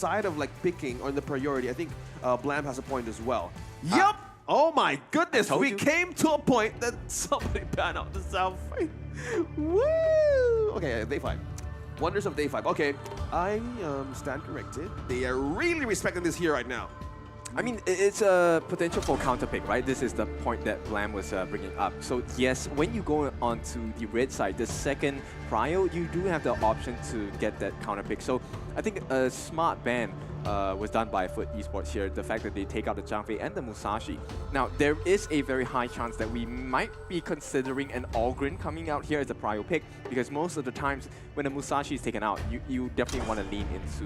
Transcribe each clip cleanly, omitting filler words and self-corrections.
side of like picking on the priority, I think Blam has a point as well. Yup! Oh my goodness, we came to a point that somebody banned out the South. Woo! Okay, day 5. Wonders of day 5. Okay, I stand corrected. They are really respecting this here right now. I mean, it's a potential for counterpick, right? This is the point that Blam was bringing up. So yes, when you go onto the red side, the second prio, you do have the option to get that counterpick. So I think a smart ban was done by FUT Esports here. The fact that they take out the Zhangfei and the Musashi. Now, there is a very high chance that we might be considering an Ogren coming out here as a prio pick, because most of the times when a Musashi is taken out, you definitely want to lean into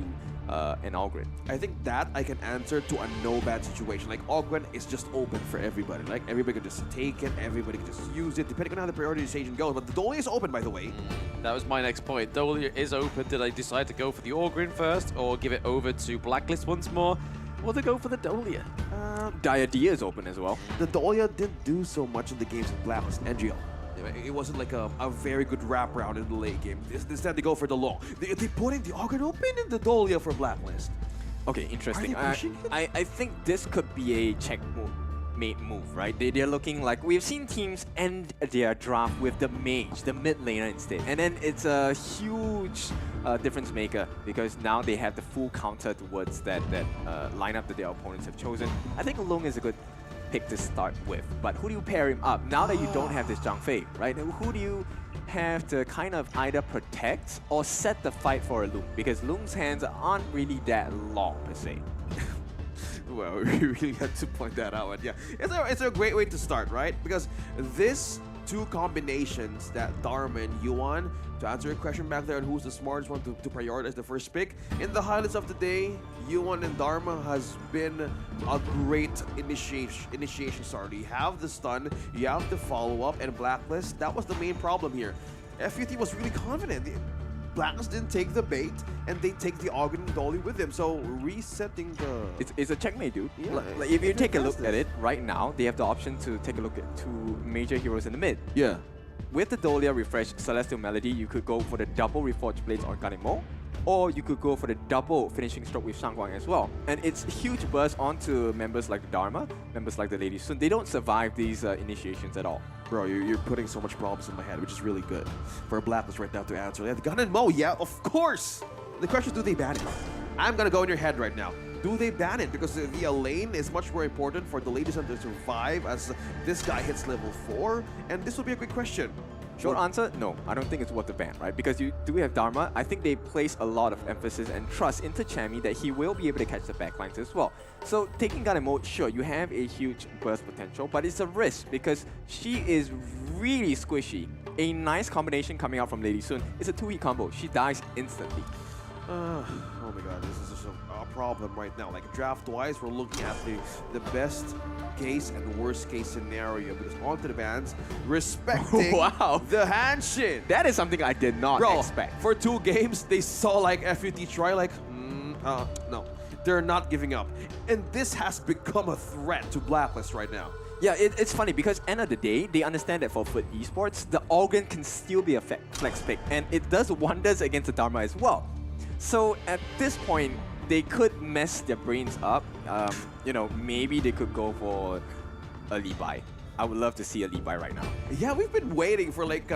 an Ogren. I think that I can answer to a no bad situation. Like Ogren is just open for everybody. Like everybody can just take it, everybody can just use it, depending on how the prioritization goes. But the Dolia is open, by the way. That was my next point. Dolia is open. Did I decide to go for the Ogren first, or give it over to Blacklist once more, or to go for the Dolia? Diadea is open as well. The Dolia didn't do so much in the games of Blacklist and NGL. It wasn't like a very good wraparound in the late game. Instead, they go for the long. They put in the Ogren open in the Dolia for Blacklist. Okay, interesting. Are they pushing it? I think this could be a checkmate move, right? They're looking like we've seen teams end their draft with the mage, the mid laner instead, and then it's a huge difference maker because now they have the full counter towards that lineup that their opponents have chosen. I think Long is a good pick to start with, but who do you pair him up now that you don't have this Zhangfei, right? Who do you have to kind of either protect or set the fight for a Loom, because Loom's hands aren't really that long per se. Well, we really had to point that out. And yeah, it's a great way to start, right? Because this two combinations, that Dharma and Yuan, to answer your question back there on who's the smartest one to prioritize the first pick, in the highlights of the day, Yuan and Dharma has been a great initiation start. You have the stun, you have the follow-up, and Blacklist, that was the main problem here. FUT was really confident. Blacklist didn't take the bait, and they take the Ogren and Dolly with them. So resetting the... It's a checkmate, dude. Yeah, like, if you take a look at it right now, they have the option to take a look at two major heroes in the mid. Yeah. With the Dolia Refresh Celestial Melody, you could go for the double Reforged Blades on Ganimo, or you could go for the double finishing stroke with Shangguang as well. And it's a huge burst onto members like the Dharma, members like the Lady Sun. They don't survive these initiations at all. Bro, you're putting so much problems in my head, which is really good for Blacklist right now to answer. They have Gun and Mo, yeah, of course. The question is, do they ban it? I'm gonna go in your head right now. Do they ban it? Because the lane is much more important for the Lady Sun to survive as this guy hits level 4, and this will be a quick question. Short answer, no. I don't think it's worth the ban, right? Because you do have Dharma. I think they place a lot of emphasis and trust into Chami that he will be able to catch the backlines as well. So taking Gun and Mode, sure, you have a huge burst potential, but it's a risk because she is really squishy. A nice combination coming out from Lady Sun is a 2-hit combo. She dies instantly. Oh my god, this is just a problem right now. Like draft-wise, we're looking at the best case and worst case scenario, because onto the bans, respecting the handshake. That is something I did not expect. For 2 games, they saw like FUT try like, no, they're not giving up. And this has become a threat to Blacklist right now. Yeah, it's funny because end of the day, they understand that for FUT Esports, the Ogren can still be a flex pick, and it does wonders against the Dharma as well. So at this point, they could mess their brains up. You know, maybe they could go for a Levi. I would love to see a Levi right now. Yeah, we've been waiting for like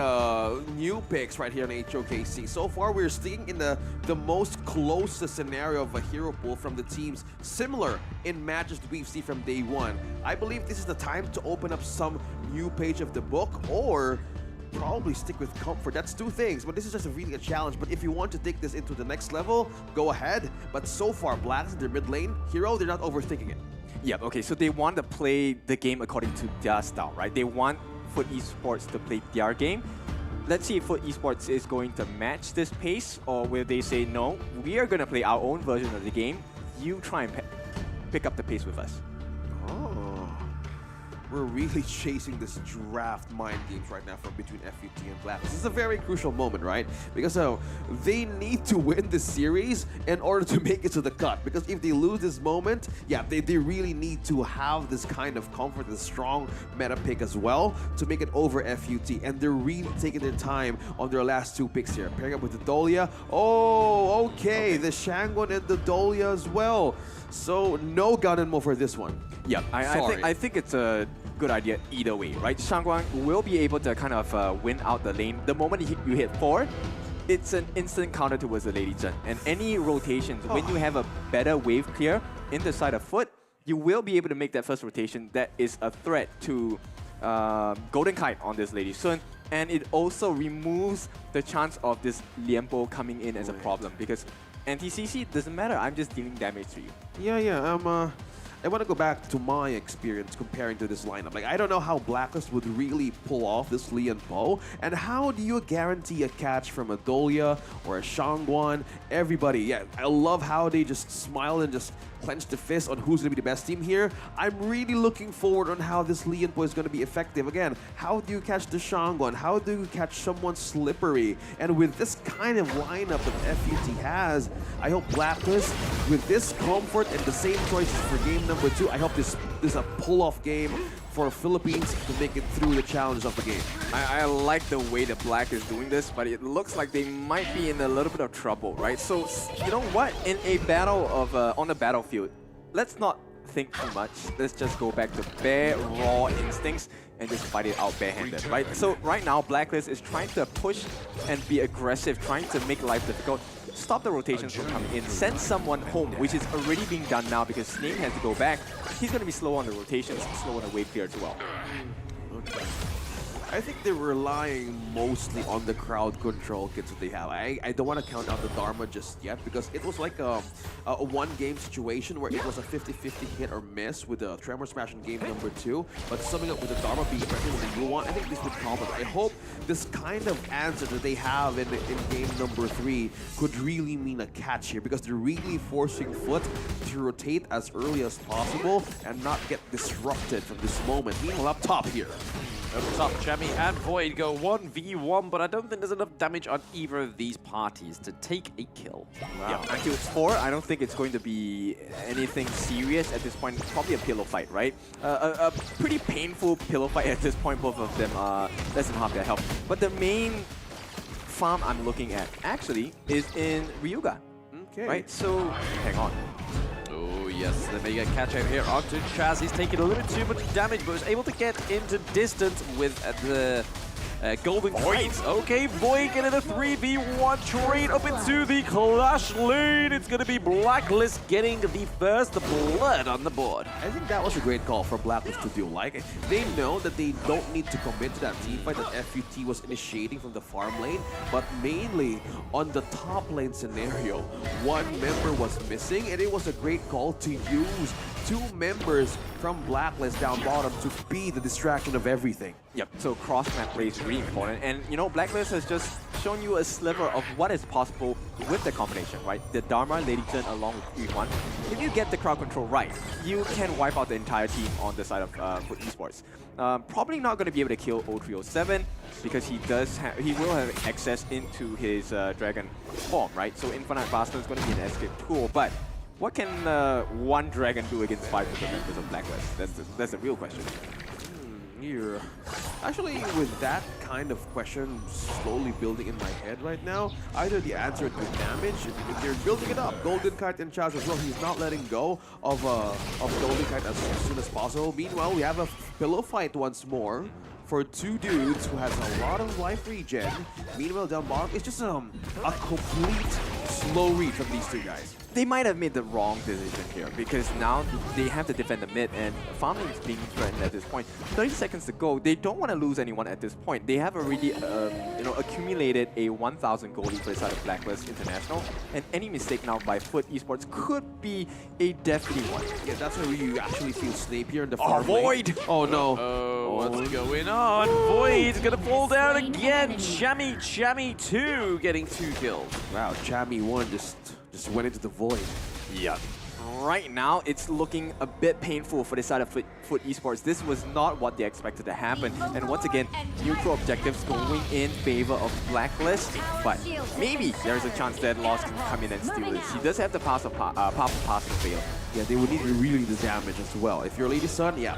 new picks right here on HOKC. So far, we're sticking in the most closest scenario of a hero pool from the teams similar in matches that we've seen from day one. I believe this is the time to open up some new page of the book, or probably stick with comfort. That's 2 things, but this is just really a challenge. But if you want to take this into the next level, go ahead. But so far, Blacks in their mid lane hero, they're not overthinking it. Yep, okay, so they want to play the game according to their style, right? They want FUT Esports to play their game. Let's see if FUT Esports is going to match this pace, or will they say, no, we are going to play our own version of the game. You try and pick up the pace with us. Oh. we're really chasing this draft mind games right now from between FUT and BLACKLIST. This is a very crucial moment, right? Because they need to win this series in order to make it to the cut. Because if they lose this moment, yeah, they really need to have this kind of comfort, this strong meta pick as well to make it over FUT. And they're really taking their time on their last 2 picks here. Pairing up with the Dolia. Oh, okay. The Shangon and the Dolia as well. So no Ganonmo for this one. Yeah, I think it's a good idea either way, right? Shangguan will be able to kind of win out the lane. The moment you hit 4, it's an instant counter towards the Lady Zhen. And any rotations, when you have a better wave clear in the side of FUT, you will be able to make that first rotation that is a threat to Golden Kite on this Lady Sun. And it also removes the chance of this Liempo coming in as a problem because anti-CC doesn't matter, I'm just dealing damage to you. Yeah, I want to go back to my experience comparing to this lineup. Like, I don't know how BLACKLIST would really pull off this Liempo, and how do you guarantee a catch from a Dolia or a Shangguan? Everybody, yeah, I love how they just smile and just clench the fist on who's going to be the best team here. I'm really looking forward on how this Liempo is going to be effective. Again, how do you catch the Shangguan? How do you catch someone slippery? And with this kind of lineup that FUT has, I hope BLACKLIST, with this comfort and the same choices for game number 2, I hope this is a pull-off game for Philippines to make it through the challenges of the game. I like the way that Black is doing this, but it looks like they might be in a little bit of trouble, right? So, you know what? In a battle of on the battlefield, let's not think too much. Let's just go back to bare raw instincts and just fight it out barehanded, right? So right now, BLACKLIST is trying to push and be aggressive, trying to make life difficult. Stop the rotations from coming in, send someone home, which is already being done now because Snake has to go back. He's going to be slow on the rotations, slow on the wave clear as well. Okay. I think they're relying mostly on the crowd control kits that they have. I don't want to count out the Dharma just yet because it was like a one-game situation where it was a 50-50 hit or miss with the Tremor Smash in game number 2. But summing up with the Dharma being aggressive with the Yuan, I think this would complement. I hope this kind of answer that they have in game number 3 could really mean a catch here because they're really forcing FUT to rotate as early as possible and not get disrupted from this moment. Meanwhile, up top here. Up top, Chami and Void go 1v1, but I don't think there's enough damage on either of these parties to take a kill. Wow. Yeah, until it's 4, I don't think it's going to be anything serious at this point. Probably a pillow fight, right? A pretty painful pillow fight at this point. Both of them are less than half their health. But the main farm I'm looking at actually is in Ryuga. Okay. Right? So, hang on. Oh yes, the mega catch out here onto Chaz. He's taking a little bit too much damage, but was able to get into distance with the Golden Kite. Okay, Void getting a 3v1 trade up into the Clash lane. It's going to be BLACKLIST getting the first blood on the board. I think that was a great call for BLACKLIST to do. Like, they know that they don't need to commit to that team fight that FUT was initiating from the farm lane, but mainly on the top lane scenario, one member was missing, and it was a great call to use 2 members from BLACKLIST down bottom to be the distraction of everything. Yep, so cross-map play is really important. And, you know, BLACKLIST has just shown you a sliver of what is possible with the combination, right? The Dharma, Lady Zhen along with E1. If you get the crowd control right, you can wipe out the entire team on the side of FUT Esports. Probably not going to be able to kill 0307 because he will have access into his dragon form, right? So Infinite Bastard is going to be an escape tool, but what can one dragon do against 5 of the members of BLACKLIST? That's the real question. Here. Actually, with that kind of question slowly building in my head right now, either the answer is damage, if they're building it up, Golden Kite and Charge as well, he's not letting go of Golden Kite as soon as possible. Meanwhile, we have a pillow fight once more for 2 dudes who has a lot of life regen. Meanwhile, down bottom, it's just a complete slow read from these 2 guys. They might have made the wrong decision here because now they have to defend the mid and farming is being threatened at this point. 30 seconds to go. They don't want to lose anyone at this point. They have already accumulated a 1,000 gold for the side of BLACKLIST International, and any mistake now by FUT Esports could be a definite one. Yeah, that's where you actually feel Snape here in the farm Void! lane. Oh no. Oh, what's going on? Void's gonna fall down again. Chami 2 getting 2 kills. Wow, Chami 1 just went into the void. Yeah. right now it's looking a bit painful for the side of FUT Esports. This was not what they expected to happen. And once again, neutral objectives going in favor of BLACKLIST. But maybe there's a chance that Lost can come in and steal this. He does have the pass of passing fail. Yeah, they would need really the damage as well. If you're Lady Sun, yeah,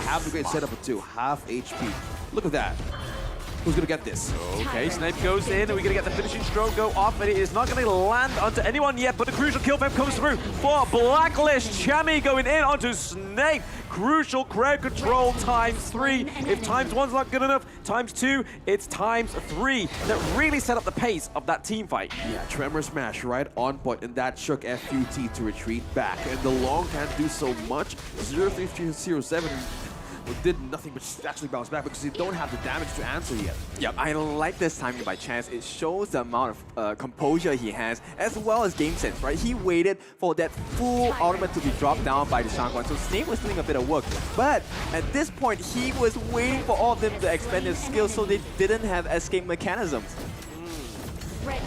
have the great setup of 2, half HP. Look at that. Who's gonna get this? Okay, Snape goes in, and we're gonna get the finishing stroke go off, and it is not gonna land onto anyone yet, but the crucial kill fam comes through for BLACKLIST. Chami going in onto Snape. Crucial crowd control ×3. If ×1's not good enough, ×2, it's ×3. That really set up the pace of that team fight. Yeah, Tremor Smash right on point, and that shook FUT to retreat back. And the long can't do so much. 0-3-0-7 did nothing but actually bounce back because they don't have the damage to answer yet. Yep, I like this timing by Chance. It shows the amount of composure he has, as well as game sense, right? He waited for that full ultimate to be dropped down by the Shangguan, so Snape was doing a bit of work. But at this point, he was waiting for all of them to expend their skills so they didn't have escape mechanisms.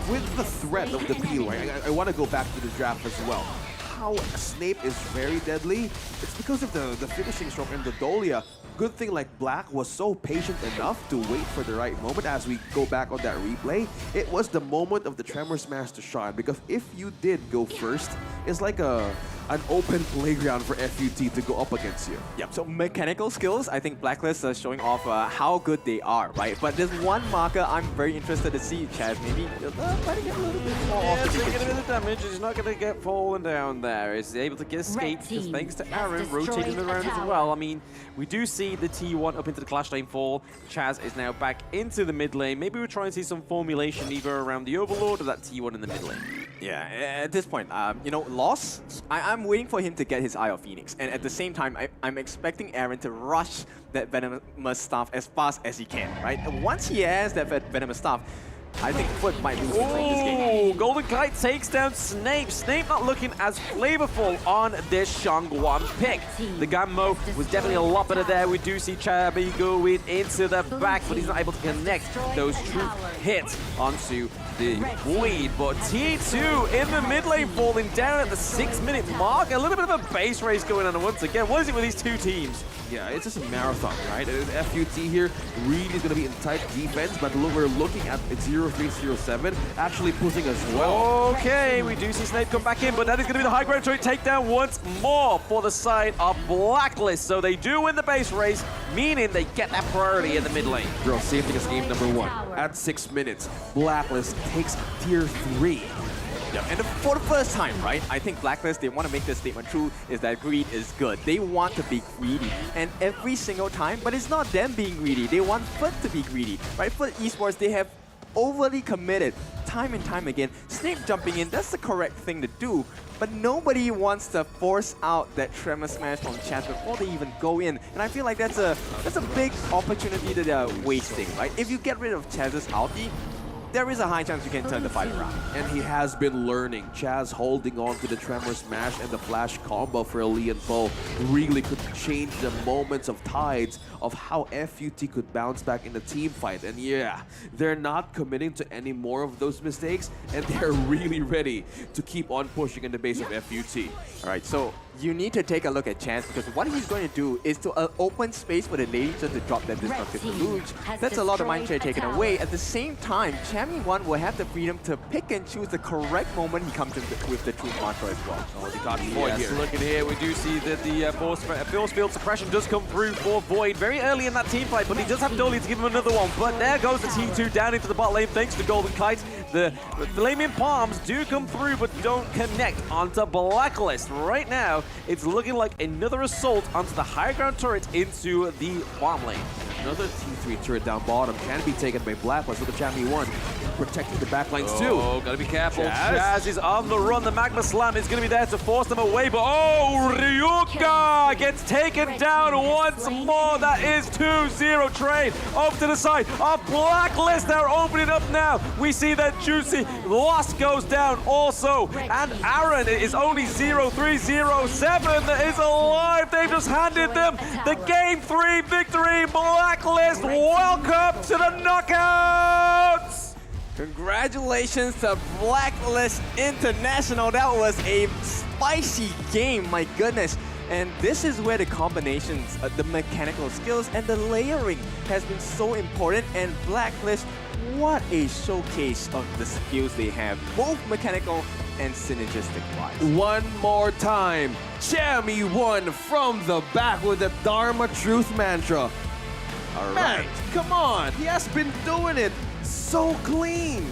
With the threat of the peel, right? I want to go back to the draft as well. How Snape is very deadly, it's because of the finishing stroke and the Dolia. Good thing like Black was so patient enough to wait for the right moment. As we go back on that replay, it was the moment of the Tremor Smash to shine, because if you did go first, it's like an open playground for FUT to go up against you. Yep, so mechanical skills, I think BLACKLIST are showing off how good they are, right? But there's one marker I'm very interested to see, Chaz. Maybe try to get a little bit more off the taking a bit of damage. He's not going to get fallen down there. He's able to get escaped because thanks to Aaron rotating around as well. I mean, we do see the T1 up into the Clash lane fall. Chaz is now back into the mid lane. Maybe we'll try and see some formulation either around the Overlord or that T1 in the mid lane. Yeah, at this point, you know, Lost, I'm waiting for him to get his Eye of Phoenix. And at the same time, I'm expecting Aaron to rush that Venomous Staff as fast as he can, right? And once he has that Venomous Staff, I think FUT might lose control of this game. Golden Kite takes down Snape. Snape not looking as flavorful on this Shangguan pick. The Gammo was definitely a lot better there. We do see Chami going into the back, but he's not able to connect those true hits onto the Void. But T2 in the mid lane falling down at the 6-minute mark. A little bit of a base race going on once again. What is it with these two teams? Yeah, it's just a marathon, right? FUT here really is going to be in tight defense, but look, we're looking at 0-3-0-7 actually pushing as well. Okay, we do see Snape come back in, but that is going to be the high ground turret takedown once more for the side of BLACKLIST. So they do win the base race, meaning they get that priority in the mid lane. Girl, same thing as game number 1. At 6 minutes, BLACKLIST takes tier 3. Yeah, and for the first time, right, I think BLACKLIST, they want to make this statement true, is that greed is good. They want to be greedy. And every single time, but it's not them being greedy. They want FUT to be greedy, right? FUT Esports, they have overly committed time and time again. Snape jumping in, that's the correct thing to do. But nobody wants to force out that Tremor Smash from Chaz before they even go in. And I feel like that's a big opportunity that they're wasting, right? If you get rid of Chaz's ulti, there is a high chance you can turn the fight around. And he has been learning. Chaz holding on to the Tremor Smash and the flash combo for Lee and Bo really could change the moments of tides of how FUT could bounce back in the team fight. And yeah, they're not committing to any more of those mistakes, and they're really ready to keep on pushing in the base of FUT. All right, so you need to take a look at Chance, because what he's going to do is to open space for the lady just to drop that Destructive Deluge. That's a lot of mind share taken away. At the same time, Chami 1 will have the freedom to pick and choose the correct moment he comes in with the True Mantra as well. Oh, they got Void here. Look at here, we do see that the force field suppression does come through for Void very early in that team fight, but he does have Dolly to give him another one. But there goes the T2 down into the bot lane thanks to Golden Kite. The Flaming Palms do come through but don't connect onto BLACKLIST. Right now, it's looking like another assault onto the high ground turret into the farm lane. Another T3 turret down bottom can be taken by BLACKLIST with the Chami 1 protecting the backlines too. Oh, gotta be careful. Chaz is on the run. The Magma Slam is gonna be there to force them away, but oh, Ryuka gets taken down once more. That is 2-0 trade off to the side of BLACKLIST. They're opening up now. We see that Juicy Lost goes down also, and Aaron is only 0-3-0-7 that is alive. They've just handed them the Game 3 victory. BLACKLIST, welcome to the knockouts! Congratulations to Blacklist International. That was a spicy game, my goodness. And this is where the combinations, the mechanical skills, and the layering has been so important. And Blacklist, what a showcase of the skills they have, both mechanical and synergistic wise. One more time. Jamie won from the back with the Dharma Truth Mantra. All Man, right. come on. He has been doing it so clean.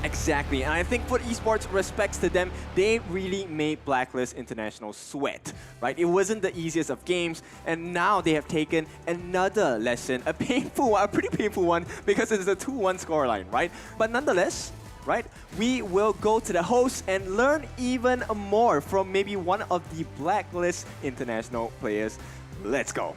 Exactly, and I think FUT Esports respects to them. They really made Blacklist International sweat, right? It wasn't the easiest of games, and now they have taken another lesson, a painful one, a pretty painful one, because it's a 2-1 scoreline, right? But nonetheless, right, we will go to the host and learn even more from maybe one of the Blacklist International players. Let's go.